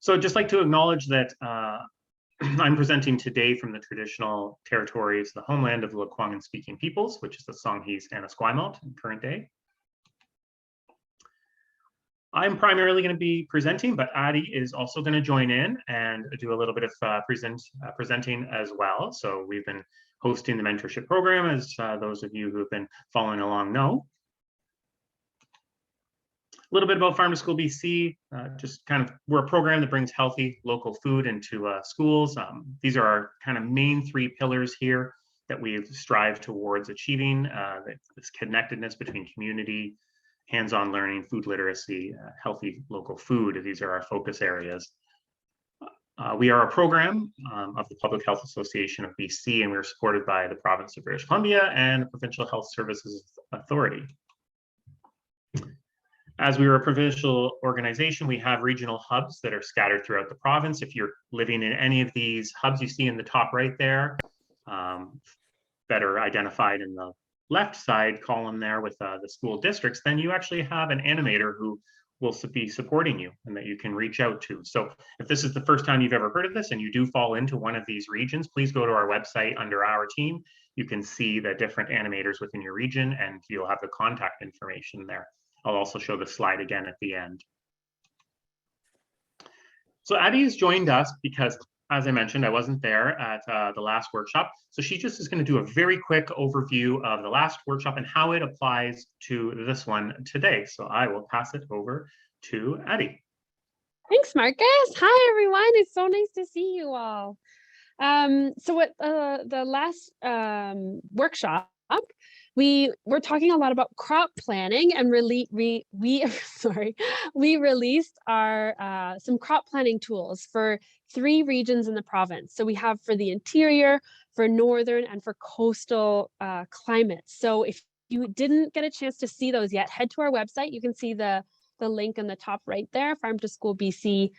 So I'd just like to acknowledge that I'm presenting today from the traditional territories, the homeland of the Lekwungen speaking peoples, which is the Songhees and Esquimalt in current day. I'm primarily going to be presenting, but Adi is also going to join in and do a little bit of presenting as well. So we've been hosting the mentorship program, as those of you who have been following along know. A little bit about Farm to School BC, we're a program that brings healthy local food into schools. These are our kind of main three pillars here that we've strived towards achieving, this connectedness between community, hands-on learning, food literacy, healthy local food. These are our focus areas. We are a program of the Public Health Association of BC, and we're supported by the province of British Columbia and the Provincial Health Services Authority. As we are a provincial organization, we have regional hubs that are scattered throughout the province. If you're living in any of these hubs you see in the top right there, that are identified in the left side column there with the school districts, then you actually have an animator who will be supporting you and that you can reach out to. So if this is the first time you've ever heard of this and you do fall into one of these regions, please go to our website under our team. You can see the different animators within your region and you'll have the contact information there. I'll also show the slide again at the end. So Addie has joined us because, as I mentioned, I wasn't there at the last workshop. So she just is going to do a very quick overview of the last workshop and how it applies to this one today. So I will pass it over to Addie. Thanks, Marcus. Hi, everyone. It's so nice to see you all. So at the last workshop, we were talking a lot about crop planning, and we released our some crop planning tools for 3 regions in the province. So we have for the interior, for northern, and for coastal climates. So if you didn't get a chance to see those yet, head to our website. You can see the link in the top right there, Farm to School BC.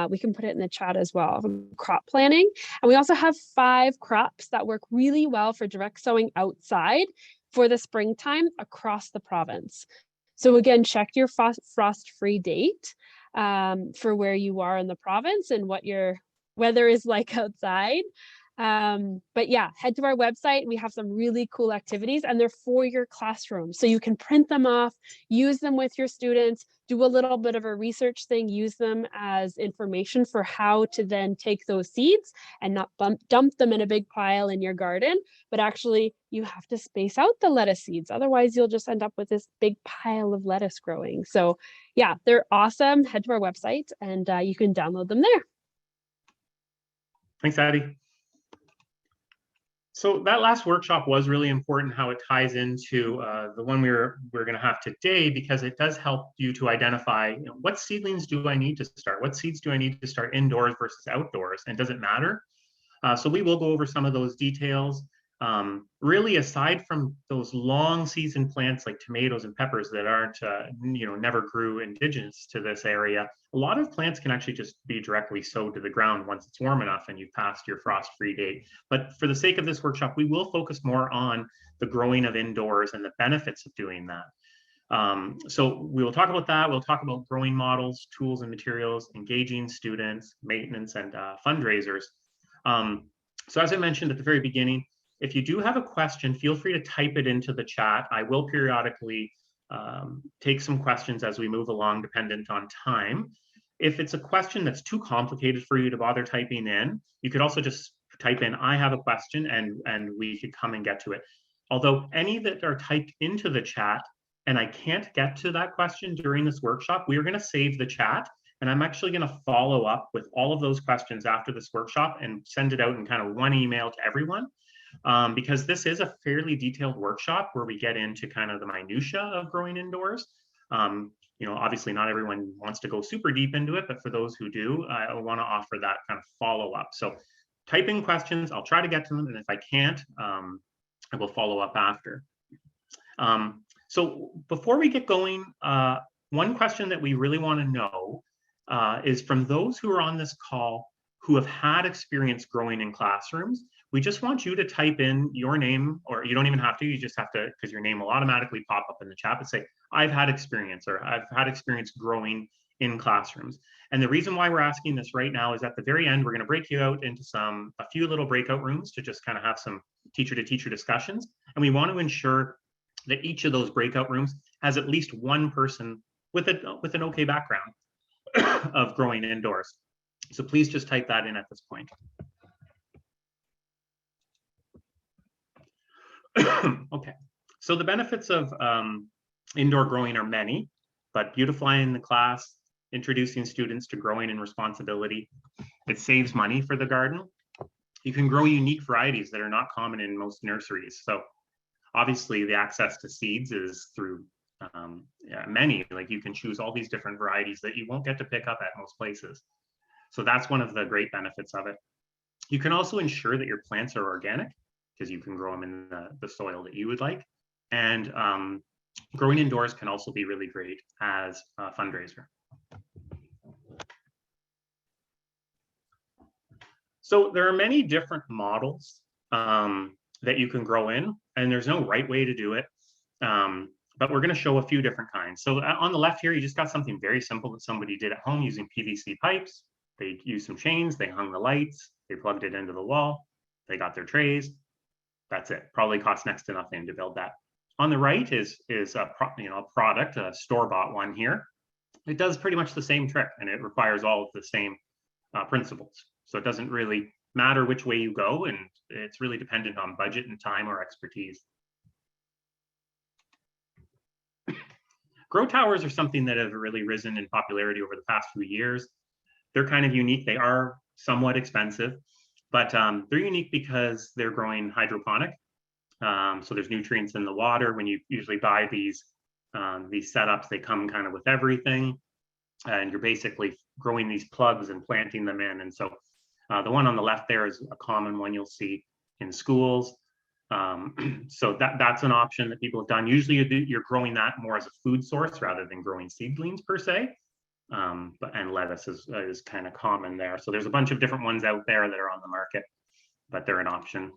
We can put it in the chat as well, crop planning. And we also have 5 crops that work really well for direct sowing outside for the springtime across the province. So again, check your frost-free date for where you are in the province and what your weather is like outside. But yeah, head to our website. We have some really cool activities and they're for your classroom. So you can print them off, use them with your students, do a little bit of a research thing, use them as information for how to then take those seeds and not dump them in a big pile in your garden, but actually you have to space out the lettuce seeds. Otherwise you'll just end up with this big pile of lettuce growing. So yeah, they're awesome. Head to our website and you can download them there. Thanks, Addie. So that last workshop was really important, how it ties into the one we're going to have today, because it does help you to identify, what seedlings do I need to start? What seeds do I need to start indoors versus outdoors? And does it matter? So we will go over some of those details. Really, aside from those long season plants like tomatoes and peppers that aren't, never grew indigenous to this area, a lot of plants can actually just be directly sowed to the ground once it's warm enough and you've passed your frost-free date. But for the sake of this workshop, we will focus more on the growing of indoors and the benefits of doing that. So we will talk about that. We'll talk about growing models, tools and materials, engaging students, maintenance, and fundraisers. So as I mentioned at the very beginning, if you do have a question, feel free to type it into the chat. I will periodically take some questions as we move along, dependent on time. If it's a question that's too complicated for you to bother typing in, you could also just type in, I have a question, and we could come and get to it. Although any that are typed into the chat, and I can't get to that question during this workshop, we are going to save the chat. And I'm actually going to follow up with all of those questions after this workshop and send it out in kind of one email to everyone. Because this is a fairly detailed workshop where we get into kind of the minutia of growing indoors. Obviously not everyone wants to go super deep into it, but for those who do, I want to offer that kind of follow-up. So type in questions, I'll try to get to them, and if I can't, I will follow up after. So before we get going, one question that we really want to know is from those who are on this call who have had experience growing in classrooms. We just want you to type in your name, or you don't even have to, you just have to, because your name will automatically pop up in the chat, and say, I've had experience, or I've had experience growing in classrooms. And the reason why we're asking this right now is at the very end, we're going to break you out into a few little breakout rooms to just kind of have some teacher to teacher discussions. And we want to ensure that each of those breakout rooms has at least one person with an okay background of growing indoors. So please just type that in at this point. Okay, so the benefits of indoor growing are many, but beautifying the class, introducing students to growing in responsibility, it saves money for the garden. You can grow unique varieties that are not common in most nurseries. So obviously the access to seeds is through many, like you can choose all these different varieties that you won't get to pick up at most places. So that's one of the great benefits of it. You can also ensure that your plants are organic because you can grow them in the soil that you would like. And growing indoors can also be really great as a fundraiser. So there are many different models that you can grow in, and there's no right way to do it. But we're going to show a few different kinds. So on the left here, you just got something very simple that somebody did at home using PVC pipes. They used some chains, they hung the lights, they plugged it into the wall, they got their trays. That's it. Probably cost next to nothing to build that. On the right is a product, a store-bought one here. It does pretty much the same trick, and it requires all of the same principles. So it doesn't really matter which way you go, and it's really dependent on budget and time or expertise. Grow towers are something that have really risen in popularity over the past few years. They're kind of unique. They are somewhat expensive, but they're unique because they're growing hydroponic. So there's nutrients in the water. When you usually buy these setups, they come kind of with everything, and you're basically growing these plugs and planting them in. And so the one on the left there is a common one you'll see in schools. So that's an option that people have done. Usually you're growing that more as a food source rather than growing seedlings per se. And lettuce is kind of common there. So there's a bunch of different ones out there that are on the market, but they're an option.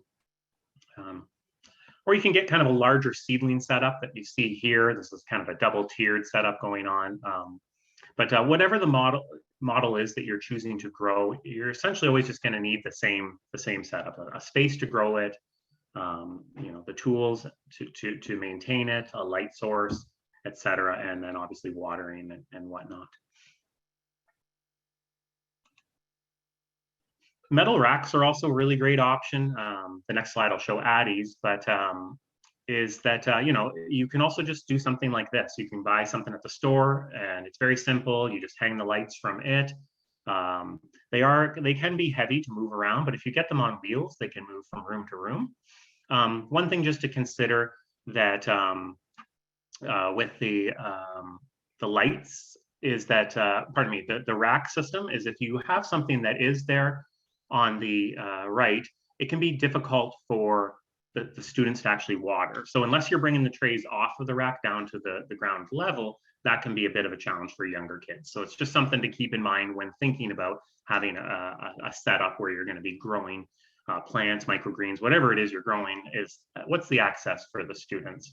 Or you can get kind of a larger seedling setup that you see here. This is kind of a double tiered setup going on. But whatever the model is that you're choosing to grow, you're essentially always just going to need the same setup: a space to grow it, the tools to maintain it, a light source, etc., and then obviously watering and whatnot. Metal racks are also a really great option. The next slide I'll show Addie's, but is that you can also just do something like this. You can buy something at the store, and it's very simple. You just hang the lights from it. They can be heavy to move around, but if you get them on wheels, they can move from room to room. One thing just to consider that with the lights is that, pardon me, the rack system is if you have something that is there on the right, it can be difficult for the students to actually water. So unless you're bringing the trays off of the rack down to the ground level, that can be a bit of a challenge for younger kids. So it's just something to keep in mind when thinking about having a setup where you're going to be growing plants, microgreens, whatever it is you're growing, is what's the access for the students.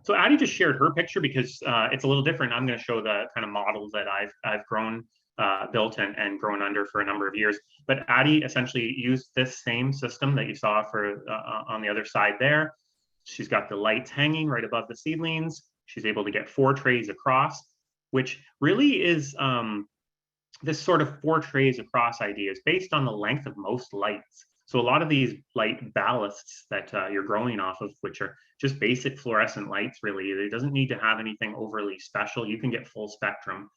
So Addie just shared her picture because it's a little different. I'm going to show the kind of models that I've grown, built and grown under for a number of years. But Addie essentially used this same system that you saw for on the other side there. She's got the lights hanging right above the seedlings. She's able to get 4 trays across, which really is this sort of 4 trays across idea is based on the length of most lights. So a lot of these light ballasts that you're growing off of, which are just basic fluorescent lights, really, it doesn't need to have anything overly special. You can get full spectrum.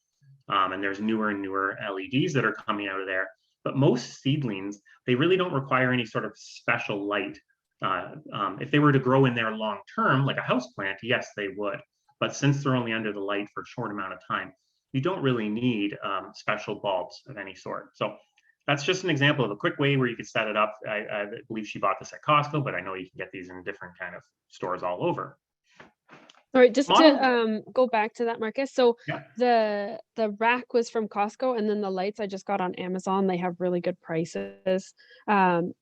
And there's newer and newer LEDs that are coming out of there. But most seedlings, they really don't require any sort of special light. If they were to grow in there long term, like a house plant, yes, they would. But since they're only under the light for a short amount of time, you don't really need special bulbs of any sort. So that's just an example of a quick way where you could set it up. I believe she bought this at Costco, but I know you can get these in different kind of stores all over. All right, just to go back to that, Marcus. So yeah. the rack was from Costco, and then the lights I just got on Amazon. They have really good prices. The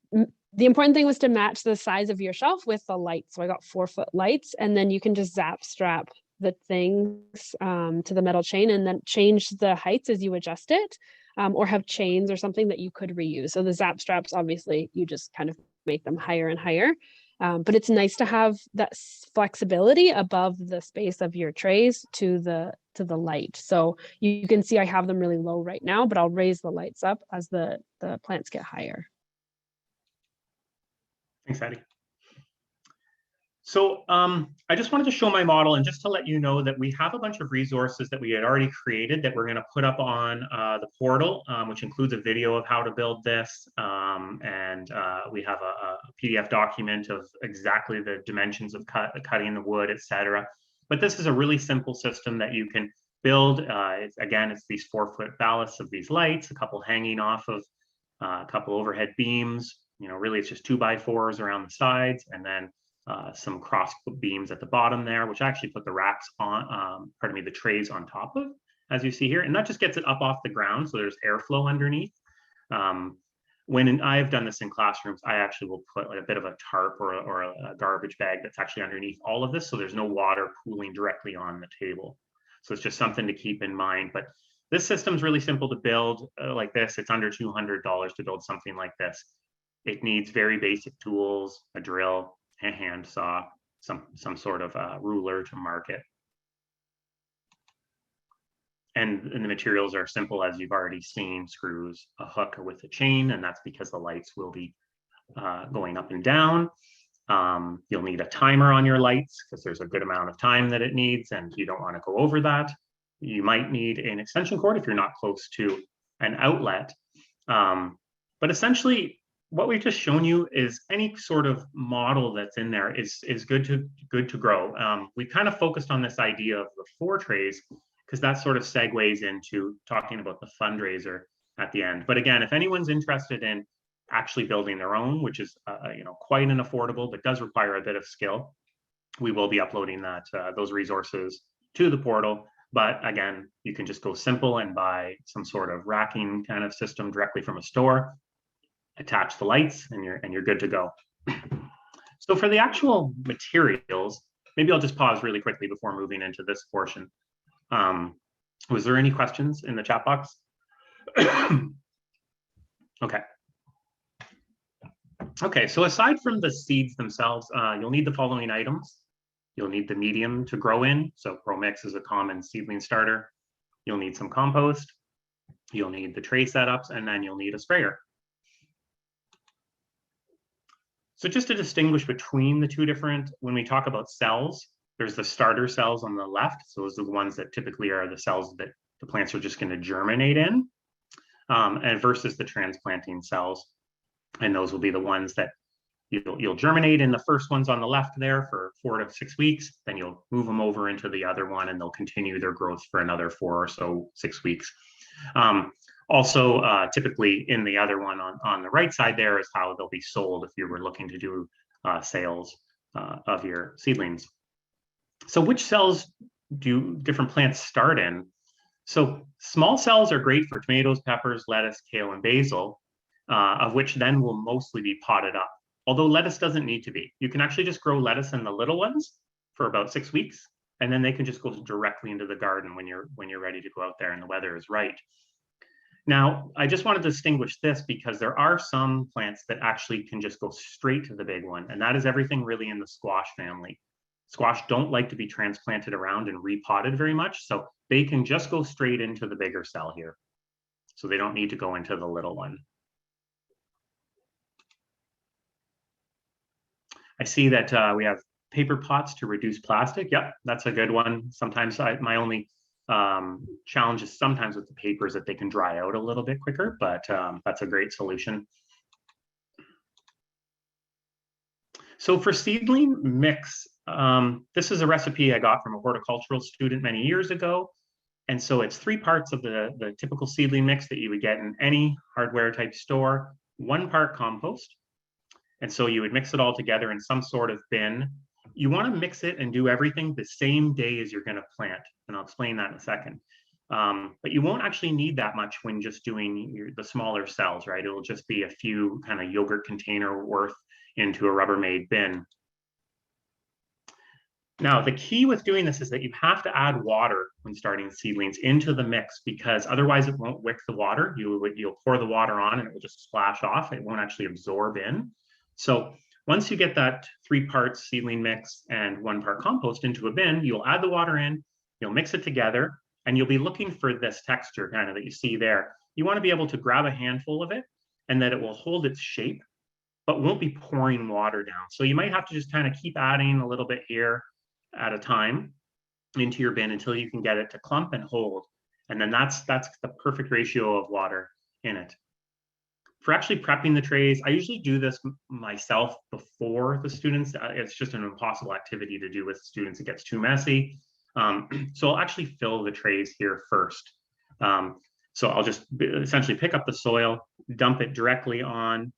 important thing was to match the size of your shelf with the lights. So I got 4-foot lights, and then you can just zap strap the things to the metal chain, and then change the heights as you adjust it, or have chains or something that you could reuse. So the zap straps, obviously, you just kind of make them higher and higher. But it's nice to have that flexibility above the space of your trays to the light. So you can see I have them really low right now, but I'll raise the lights up as the plants get higher. Thanks, Addie. So I just wanted to show my model, and just to let you know that we have a bunch of resources that we had already created that we're going to put up on the portal, which includes a video of how to build this. And we have a PDF document of exactly the dimensions of cutting the wood, etc. But this is a really simple system that you can build. Again, it's these 4-foot ballasts of these lights, a couple hanging off of a couple overhead beams. Really it's just 2x4s around the sides, and then some cross beams at the bottom there, which I actually put the racks on, the trays on top of, as you see here. And that just gets it up off the ground, so there's airflow underneath. When I've done this in classrooms, I actually will put like a bit of a tarp or a garbage bag that's actually underneath all of this, so there's no water pooling directly on the table. So it's just something to keep in mind. But this system's really simple to build like this. It's under $200 to build something like this. It needs very basic tools, a drill, a hand saw, some sort of ruler to mark it. And the materials are simple, as you've already seen: screws, a hook with a chain, and that's because the lights will be going up and down. You'll need a timer on your lights because there's a good amount of time that it needs, and you don't want to go over that. You might need an extension cord if you're not close to an outlet. But essentially, what we've just shown you is any sort of model that's in there is good to grow. We kind of focused on this idea of the 4 trays because that sort of segues into talking about the fundraiser at the end. But again, if anyone's interested in actually building their own, which is quite an affordable but does require a bit of skill, we will be uploading those resources to the portal. But again, you can just go simple and buy some sort of racking kind of system directly from a store, attach the lights, and you're good to go. So for the actual materials, maybe I'll just pause really quickly before moving into this portion. Was there any questions in the chat box? Okay, so aside from the seeds themselves, you'll need the following items. You'll need the medium to grow in. So Pro Mix is a common seedling starter. You'll need some compost. You'll need the tray setups, and then you'll need a sprayer. So just to distinguish between the two different, when we talk about cells, there's the starter cells on the left. So those are the ones that typically are the cells that the plants are just going to germinate in, and versus the transplanting cells. And those will be the ones that you'll germinate in the first ones on the left there for 4 to 6 weeks. Then you'll move them over into the other one, and they'll continue their growth for another 4 or so 6 weeks. Also, typically in the other one on the right side there is how they'll be sold if you were looking to do sales of your seedlings. So which cells do different plants start in? So small cells are great for tomatoes, peppers, lettuce, kale, and basil, of which then will mostly be potted up. Although lettuce doesn't need to be. You can actually just grow lettuce in the little ones for about 6 weeks, and then they can just go directly into the garden when you're ready to go out there and the weather is right. Now, I just want to distinguish this because there are some plants that actually can just go straight to the big one, and that is everything really in the squash family. Squash don't like to be transplanted around and repotted very much, so they can just go straight into the bigger cell here. So they don't need to go into the little one. I see that we have paper pots to reduce plastic. Yep, that's a good one. Sometimes my only challenge is sometimes with the paper is that they can dry out a little bit quicker, but that's a great solution. So for seedling mix, this is a recipe I got from a horticultural student many years ago. And so it's 3 parts of the typical seedling mix that you would get in any hardware type store, 1 part compost. And so you would mix it all together in some sort of bin. You want to mix it and do everything the same day as you're going to plant. And I'll explain that in a second. But you won't actually need that much when just doing the smaller cells, right? It'll just be a few kind of yogurt container worth into a Rubbermaid bin. Now, the key with doing this is that you have to add water when starting seedlings into the mix, because otherwise it won't wick the water. You'll pour the water on and it will just splash off. It won't actually absorb in. So once you get that 3 parts seedling mix and 1 part compost into a bin, you'll add the water in, you'll mix it together, and you'll be looking for this texture kind of that you see there. You want to be able to grab a handful of it and that it will hold its shape, but won't be pouring water down. So you might have to just kind of keep adding a little bit here at a time into your bin until you can get it to clump and hold. And then that's the perfect ratio of water in it. For actually prepping the trays, I usually do this myself before the students. It's just an impossible activity to do with students. It gets too messy. So I'll actually fill the trays here first. So I'll just essentially pick up the soil, dump it directly on,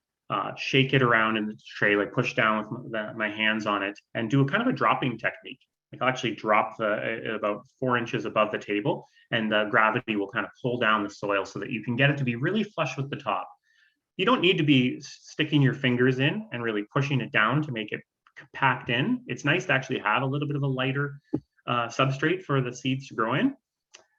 shake it around in the tray, like push down with my hands on it, and do a kind of a dropping technique. Like I'll actually drop about 4 inches above the table, and the gravity will kind of pull down the soil so that you can get it to be really flush with the top. You don't need to be sticking your fingers in and really pushing it down to make it packed in. It's nice to actually have a little bit of a lighter substrate for the seeds to grow in.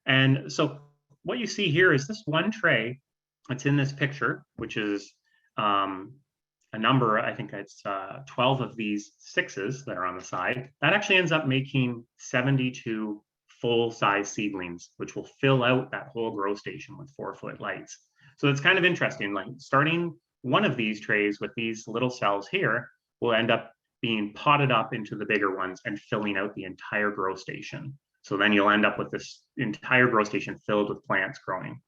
And so what you see here is this one tray that's in this picture, which is a number, I think it's 12 of these 6s that are on the side. That actually ends up making 72 full-size seedlings, which will fill out that whole grow station with 4-foot lights. So it's kind of interesting, like starting one of these trays with these little cells here will end up being potted up into the bigger ones and filling out the entire grow station. So then you'll end up with this entire grow station filled with plants growing.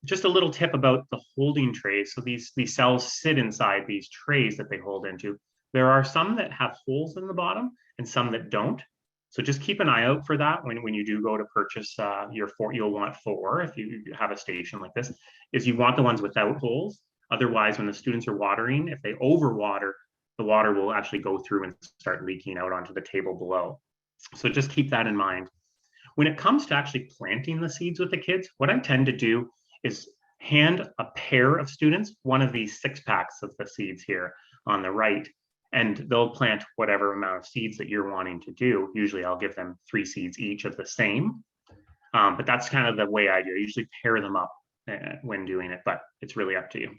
Just a little tip about the holding trays. So these cells sit inside these trays that they hold into. There are some that have holes in the bottom and some that don't. So just keep an eye out for that when you do go to purchase your 4. You'll want 4 if you have a station like this, is you want the ones without holes. Otherwise, when the students are watering, if they overwater, the water will actually go through and start leaking out onto the table below. So just keep that in mind. When it comes to actually planting the seeds with the kids, what I tend to do is hand a pair of students one of these 6-packs of the seeds here on the right, and they'll plant whatever amount of seeds that you're wanting to do. Usually I'll give them 3 seeds each of the same, but that's kind of the way I do. I usually pair them up when doing it, but it's really up to you.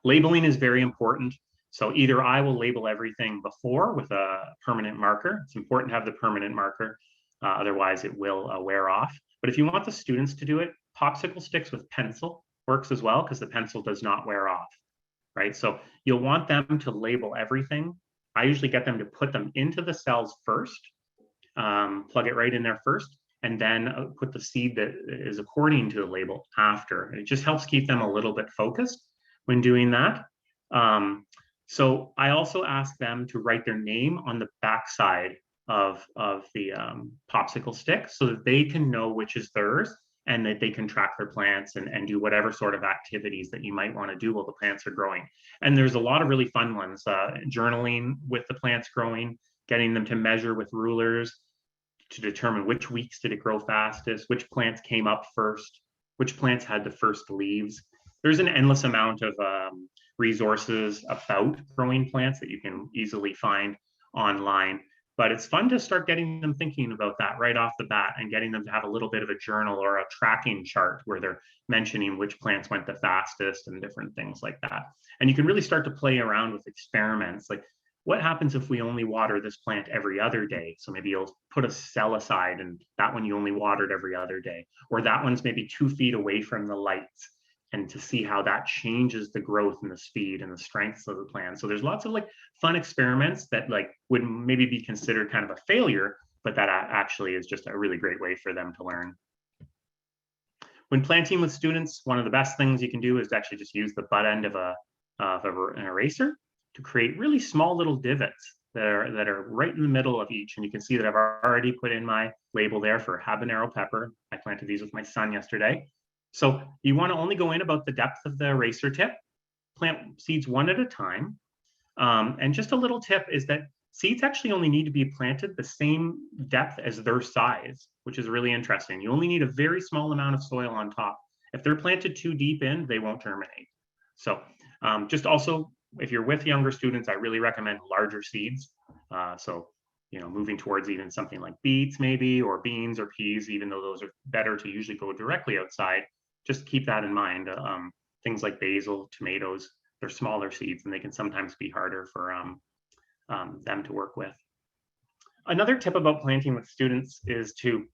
Labeling is very important. So either I will label everything before with a permanent marker. It's important to have the permanent marker. Otherwise it will wear off. But if you want the students to do it, popsicle sticks with pencil works as well, because the pencil does not wear off, right? So you'll want them to label everything. I usually get them to put them into the cells first, plug it right in there first, and then put the seed that is according to the label after. And it just helps keep them a little bit focused when doing that. So I also ask them to write their name on the backside of the popsicle stick so that they can know which is theirs, and that they can track their plants and do whatever sort of activities that you might want to do while the plants are growing. And there's a lot of really fun ones, journaling with the plants growing, getting them to measure with rulers to determine which weeks did it grow fastest, which plants came up first, which plants had the first leaves. There's an endless amount of resources about growing plants that you can easily find online. But it's fun to start getting them thinking about that right off the bat, and getting them to have a little bit of a journal or a tracking chart where they're mentioning which plants went the fastest and different things like that. And you can really start to play around with experiments. Like, what happens if we only water this plant every other day? So maybe you'll put a cell aside and that one you only watered every other day, or that one's maybe 2 feet away from the lights, and to see how that changes the growth and the speed and the strengths of the plant. So there's lots of like fun experiments that like would maybe be considered kind of a failure, but that actually is just a really great way for them to learn. When planting with students, one of the best things you can do is actually just use the butt end of an eraser to create really small little divots that are right in the middle of each. And you can see that I've already put in my label there for habanero pepper. I planted these with my son yesterday. So you want to only go in about the depth of the eraser tip, plant seeds one at a time. And just a little tip is that seeds actually only need to be planted the same depth as their size, which is really interesting. You only need a very small amount of soil on top. If they're planted too deep in, they won't germinate. So just also if you're with younger students, I really recommend larger seeds. So, moving towards even something like beets maybe, or beans or peas, even though those are better to usually go directly outside. Just keep that in mind. Things like basil, tomatoes, they're smaller seeds and they can sometimes be harder for them to work with. Another tip about planting with students is to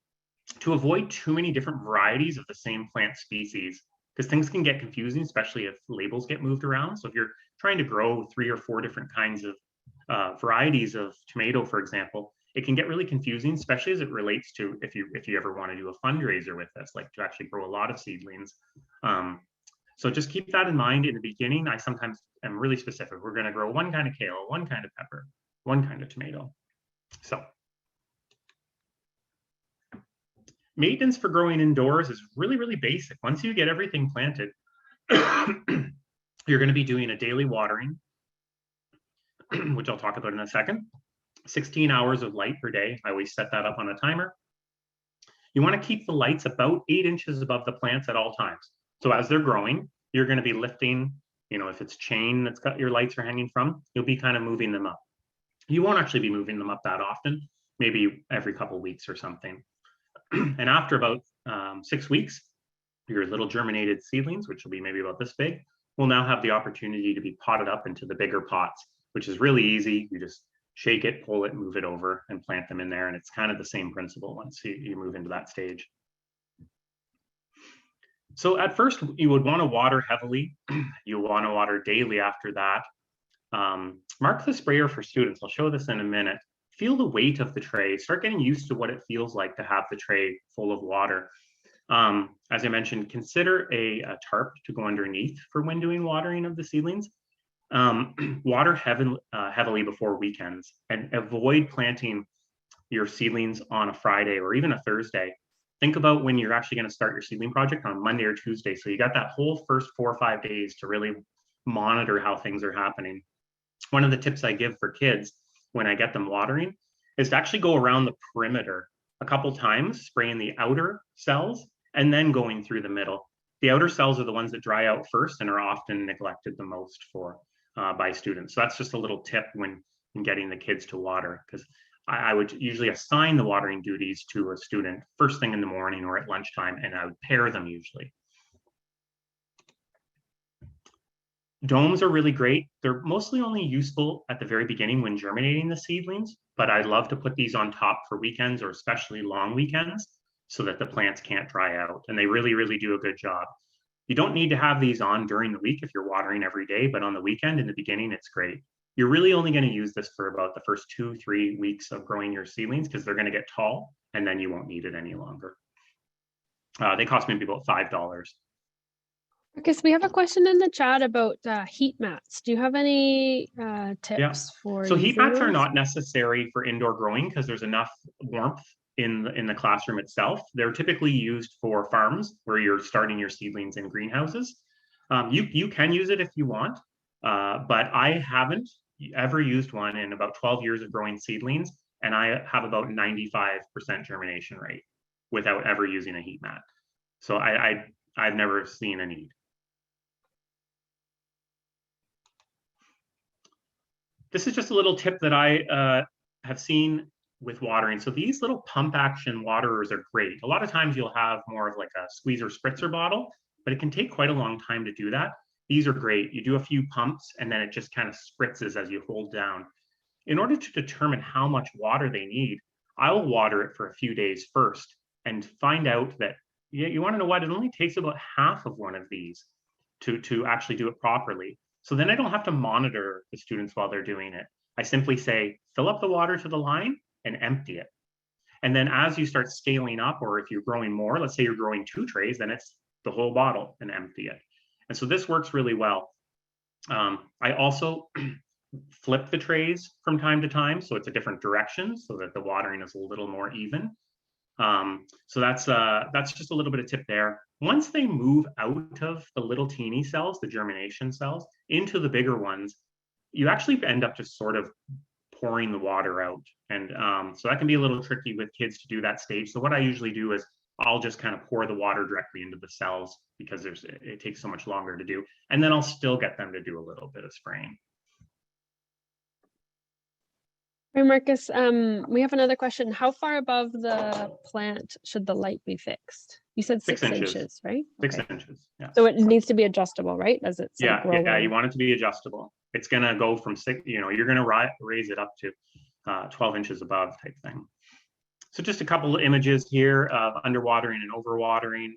avoid too many different varieties of the same plant species, because things can get confusing, especially if labels get moved around. So if you're trying to grow 3 or 4 different kinds of varieties of tomato, for example, it can get really confusing, especially as it relates to if you ever want to do a fundraiser with this, like to actually grow a lot of seedlings. So just keep that in mind in the beginning. I sometimes am really specific. We're going to grow one kind of kale, one kind of pepper, one kind of tomato. So maintenance for growing indoors is really, really basic. Once you get everything planted, you're going to be doing a daily watering, which I'll talk about in a second. 16 hours of light per day. I always set that up on a timer. You want to keep the lights about 8 inches above the plants at all times. So as they're growing, you're going to be lifting, if it's chain that's got your lights are hanging from, you'll be kind of moving them up. You won't actually be moving them up that often, maybe every couple of weeks or something. And after about 6 weeks, your little germinated seedlings, which will be maybe about this big, will now have the opportunity to be potted up into the bigger pots, which is really easy. You just shake it, pull it, move it over, and plant them in there. And it's kind of the same principle once you move into that stage. So at first, you would want to water heavily. You want to water daily after that. Mark the sprayer for students. I'll show this in a minute. Feel the weight of the tray. Start getting used to what it feels like to have the tray full of water. As I mentioned, consider a tarp to go underneath for when doing watering of the seedlings. Water heavily before weekends, and avoid planting your seedlings on a Friday or even a Thursday. Think about when you're actually going to start your seedling project on Monday or Tuesday. So you got that whole first 4 or 5 days to really monitor how things are happening. One of the tips I give for kids when I get them watering is to actually go around the perimeter a couple times, spraying the outer cells and then going through the middle. The outer cells are the ones that dry out first and are often neglected the most by students. So that's just a little tip when getting the kids to water, because I would usually assign the watering duties to a student first thing in the morning or at lunchtime, and I would pair them usually. Domes are really great. They're mostly only useful at the very beginning when germinating the seedlings, but I love to put these on top for weekends or especially long weekends so that the plants can't dry out, and they really, really do a good job. You don't need to have these on during the week if you're watering every day, but on the weekend in the beginning, it's great. You're really only going to use this for about the first 2-3 weeks of growing your seedlings because they're going to get tall and then you won't need it any longer. They cost maybe about $5. Marcus, we have a question in the chat about heat mats. Do you have any tips for So heat mats those? are not necessary for indoor growing because there's enough warmth in the classroom itself. They're typically used for farms where you're starting your seedlings in greenhouses. You can use it if you want, but I haven't ever used one in about 12 years of growing seedlings, and I have about 95% germination rate without ever using a heat mat. So I've never seen a need. This is just a little tip that I have seen with watering. So these little pump action waterers are great. A lot of times you'll have more of like a squeezer spritzer bottle, but it can take quite a long time to do that. These are great. You do a few pumps and then it just kind of spritzes as you hold down. In order to determine how much water they need, I'll water it for a few days first and find out that you want to know what, it only takes about half of one of these to actually do it properly. So then I don't have to monitor the students while they're doing it. I simply say, fill up the water to the line and empty it. And then as you start scaling up, or if you're growing more, let's say you're growing 2 trays, then it's the whole bottle and empty it. And so this works really well. I also flip the trays from time to time, so it's a different direction so that the watering is a little more even. So that's just a little bit of tip there. Once they move out of the little teeny cells, the germination cells, into the bigger ones, you actually end up just sort of pouring the water out. And so that can be a little tricky with kids to do that stage. So what I usually do is I'll just kind of pour the water directly into the cells because it takes so much longer to do. And then I'll still get them to do a little bit of spraying. Hey, Marcus, we have another question. How far above the plant should the light be fixed? You said 6 inches, right? 6 inches, yeah. So it needs to be adjustable, right? As it's yeah, growing. Yeah, you want it to be adjustable. It's gonna go from 6, you're gonna raise it up to 12 inches above type thing. So just a couple of images here of underwatering and overwatering.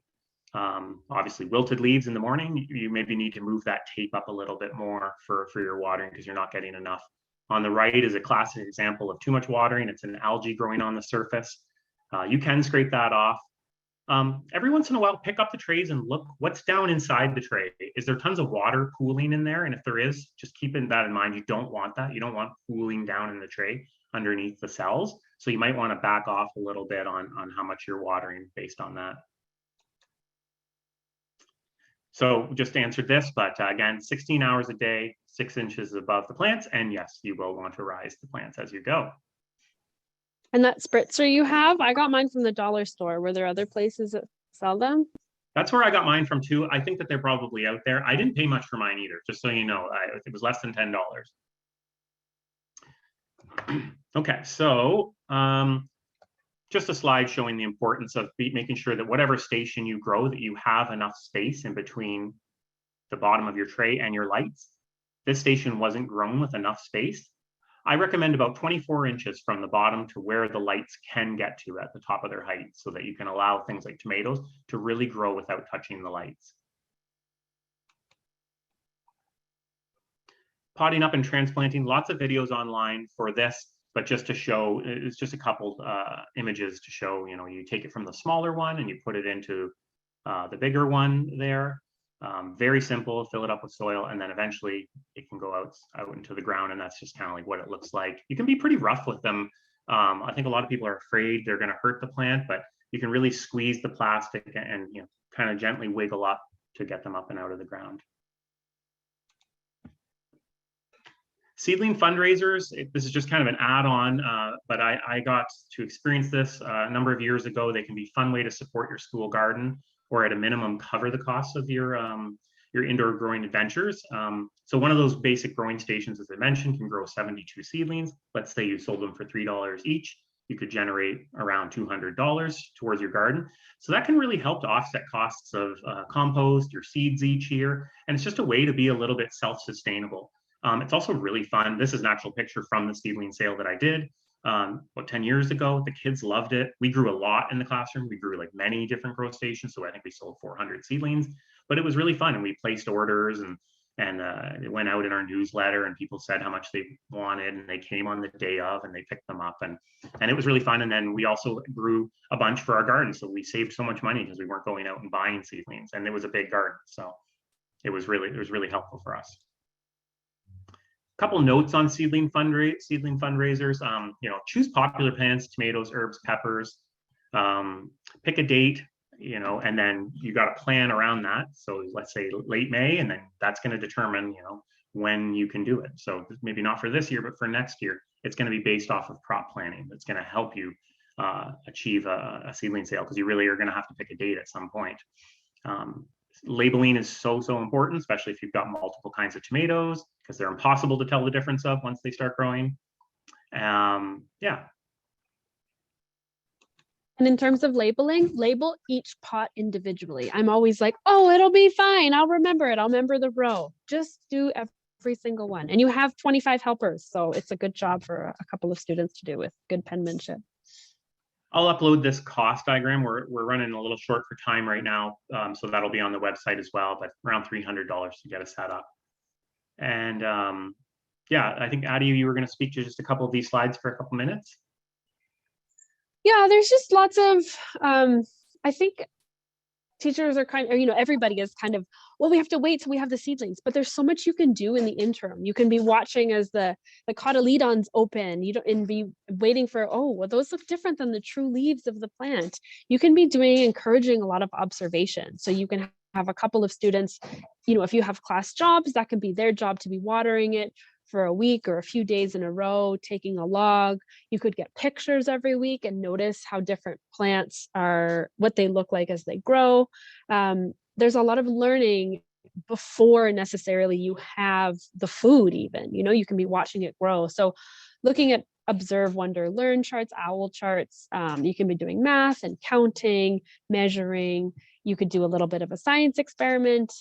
Obviously wilted leaves in the morning, you maybe need to move that tape up a little bit more for your watering because you're not getting enough. On the right is a classic example of too much watering. It's an algae growing on the surface. You can scrape that off. Every once in a while, pick up the trays and look what's down inside the tray. Is there tons of water pooling in there? And if there is, just keep that in mind. You don't want that. You don't want pooling down in the tray underneath the cells. So you might want to back off a little bit on how much you're watering based on that. So just answered this, but again, 16 hours a day, 6 inches above the plants. And yes, you will want to rise the plants as you go. And that spritzer you have, I got mine from the dollar store. Were there other places that sell them? That's where I got mine from too. I think that they're probably out there. I didn't pay much for mine either, just so you know. It was less than $10. Okay, so just a slide showing the importance of making sure that whatever station you grow, that you have enough space in between the bottom of your tray and your lights. This station wasn't grown with enough space. I recommend about 24 inches from the bottom to where the lights can get to at the top of their height so that you can allow things like tomatoes to really grow without touching the lights. Potting up and transplanting, lots of videos online for this, but just to show, it's just a couple images to show, you take it from the smaller one and you put it into the bigger one there. Very simple, fill it up with soil, and then eventually it can go out into the ground, and that's just kind of like what it looks like. You can be pretty rough with them. I think a lot of people are afraid they're going to hurt the plant, but you can really squeeze the plastic and kind of gently wiggle up to get them up and out of the ground. Seedling fundraisers, this is just kind of an add-on, but I got to experience this a number of years ago. They can be a fun way to support your school garden, or at a minimum cover the costs of your indoor growing adventures. So one of those basic growing stations, as I mentioned, can grow 72 seedlings. Let's say you sold them for $3 each. You could generate around $200 towards your garden. So that can really help to offset costs of compost, your seeds each year. And it's just a way to be a little bit self-sustainable. It's also really fun. This is an actual picture from the seedling sale that I did about 10 years ago. The kids loved it. We grew a lot in the classroom. We grew like many different grow stations. So I think we sold 400 seedlings, but it was really fun. And we placed orders and it went out in our newsletter and people said how much they wanted and they came on the day of and they picked them up and it was really fun. And then we also grew a bunch for our garden. So we saved so much money because we weren't going out and buying seedlings, and it was a big garden. So it was really helpful for us. Couple notes on seedling fundraisers. Choose popular plants, tomatoes, herbs, peppers. Pick a date, and then you got a plan around that. So let's say late May, and then that's going to determine, when you can do it. So maybe not for this year, but for next year, it's going to be based off of crop planning. That's going to help you achieve a seedling sale, because you really are going to have to pick a date at some point. Labeling is so important, especially if you've got multiple kinds of tomatoes, because they're impossible to tell the difference of once they start growing. Yeah. And in terms of labeling, label each pot individually. I'm always like, oh, it'll be fine. I'll remember it. I'll remember the row. Just do every single one. And you have 25 helpers. So it's a good job for a couple of students to do with good penmanship. I'll upload this cost diagram. We're running a little short for time right now, so that'll be on the website as well, but around $300 to get us set up. And yeah, I think Addie, you were going to speak to just a couple of these slides for a couple minutes. Yeah, there's just lots of, I think teachers are kind of, everybody is kind of, well, we have to wait till we have the seedlings, but there's so much you can do in the interim. You can be watching as the cotyledons open, and be waiting for, oh, well, those look different than the true leaves of the plant. You can be encouraging a lot of observation. So you can have a couple of students, if you have class jobs, that can be their job to be watering it, for a week or a few days in a row, taking a log. You could get pictures every week and notice how different plants are, what they look like as they grow. There's a lot of learning before necessarily you have the food even, you know, you can be watching it grow. So looking at observe, wonder, learn charts, owl charts, you can be doing math and counting, measuring. You could do a little bit of a science experiment,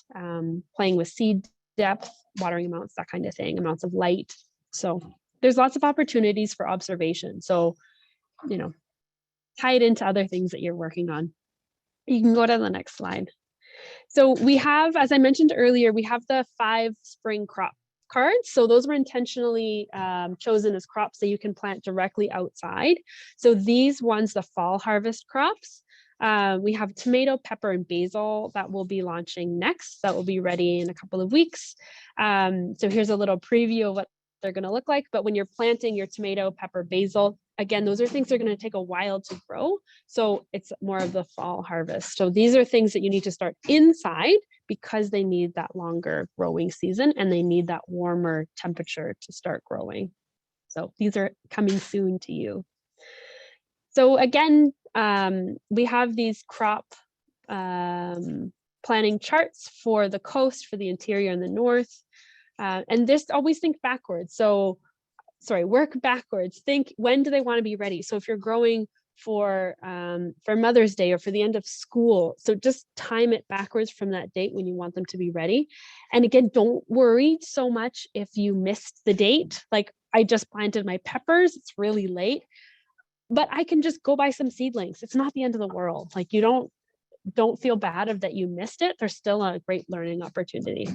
playing with seed depth, watering amounts, that kind of thing, amounts of light. So there's lots of opportunities for observation. So, you know, tie it into other things that you're working on. You can go to the next slide. So we have, as I mentioned earlier, we have the 5 spring crop cards. So those were intentionally chosen as crops that you can plant directly outside. So these ones, the fall harvest crops, we have tomato, pepper, and basil that will be launching next. That will be ready in a couple of weeks. So here's a little preview of what they're going to look like. But when you're planting your tomato, pepper, basil, again, those are things that are going to take a while to grow. So it's more of the fall harvest. So these are things that you need to start inside because they need that longer growing season and they need that warmer temperature to start growing. So these are coming soon to you. So again, we have these crop planning charts for the coast, for the interior and the north. And this, always think backwards. So, work backwards. Think, when do they want to be ready? So if you're growing for Mother's Day or for the end of school, so just time it backwards from that date when you want them to be ready. And again, don't worry so much if you missed the date. Like, I just planted my peppers, it's really late, but I can just go buy some seedlings. It's not the end of the world. Like, you don't feel bad of that you missed it. There's still a great learning opportunity.